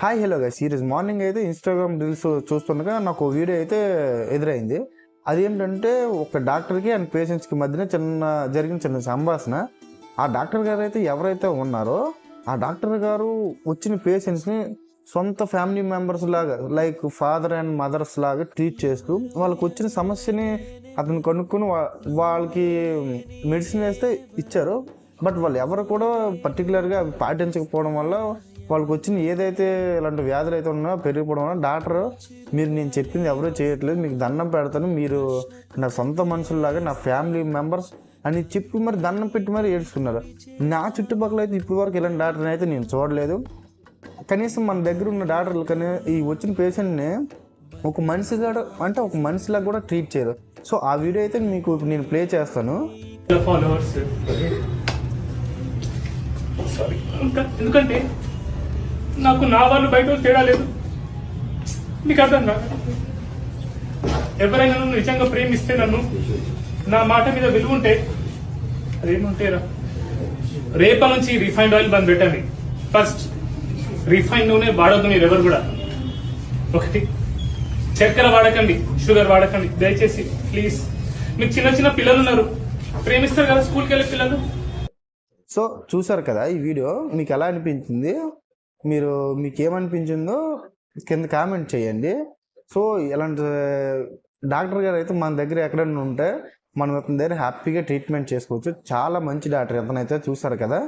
Hi hello guys, ఈరోజు morning అయితే Instagram reels చూస్తుండగా నాకు ఓ వీడియో అయితే ఎదురైంది. అదేంటంటే ఒక డాక్టర్కి అండ్ పేషెంట్స్కి మధ్యన జరిగిన చిన్న సంభాషణ. ఆ డాక్టర్ గారు అయితే ఎవరైతే ఉన్నారో ఆ డాక్టర్ గారు వచ్చిన పేషెంట్స్ని సొంత ఫ్యామిలీ మెంబర్స్ లాగా, లైక్ ఫాదర్ అండ్ మదర్స్ లాగా ట్రీట్ చేస్తూ వాళ్ళకి వచ్చిన సమస్యని అతను కనుక్కొని వాళ్ళకి మెడిసిన్ వేస్తే ఇచ్చారు. బట్ వాళ్ళు ఎవరు కూడా పర్టికులర్గా అవి పాటించకపోవడం వల్ల వాళ్ళకి వచ్చిన ఏదైతే ఇలాంటి వ్యాధులు అయితే ఉన్నాయో పెరిగిపోవడం వల్ల డాక్టర్, మీరు నేను చెప్పింది ఎవరూ చేయట్లేదు, మీకు దండం పెడతాను, మీరు నా సొంత మనుషుల్లాగా నా ఫ్యామిలీ మెంబర్స్ అని చెప్పి మరి దండం పెట్టి మరి ఏడుస్తున్నారు. నా చుట్టుపక్కల అయితే ఇప్పటి వరకు ఇలాంటి డాక్టర్ని అయితే నేను చూడలేదు. కనీసం మన దగ్గర ఉన్న డాక్టర్లు కానీ ఈ వచ్చిన పేషెంట్ని ఒక మనిషిగా అంటే ఒక మనిషిలాగా కూడా ట్రీట్ చేయరు. సో ఆ వీడియో అయితే మీకు నేను ప్లే చేస్తాను. ఎందుకంటే నాకు నా వాళ్ళు బయట తేడా లేదు. నీకు అర్థం కాదు. ఎవరైనా నన్ను నిజంగా ప్రేమిస్తే, నన్ను నా మాట మీద విలువ ఉంటే, అదేమంటేరా రేపటి నుంచి రిఫైన్డ్ ఆయిల్ బంద్ పెట్టండి. ఫస్ట్ రిఫైన్డ్ నూనె వాడద్దు మీరు ఎవరు కూడా. ఒకటి, చక్కెర వాడకండి, షుగర్ వాడకండి దయచేసి ప్లీజ్. మీకు చిన్న చిన్న పిల్లలు ఉన్నారు, ప్రేమిస్తారు కదా స్కూల్కి వెళ్ళే పిల్లలు. సో చూసారు కదా ఈ వీడియో, మీకు ఎలా అనిపించింది, మీకు ఏమనిపించిందో కింద కామెంట్ చేయండి. సో ఇలాంటి డాక్టర్ గారు అయితే మన దగ్గర ఎక్కడైనా ఉంటే మనం అతని దగ్గర హ్యాపీగా ట్రీట్మెంట్ చేసుకోవచ్చు. చాలా మంచి డాక్టర్ ఇతనైతే, చూసారు కదా.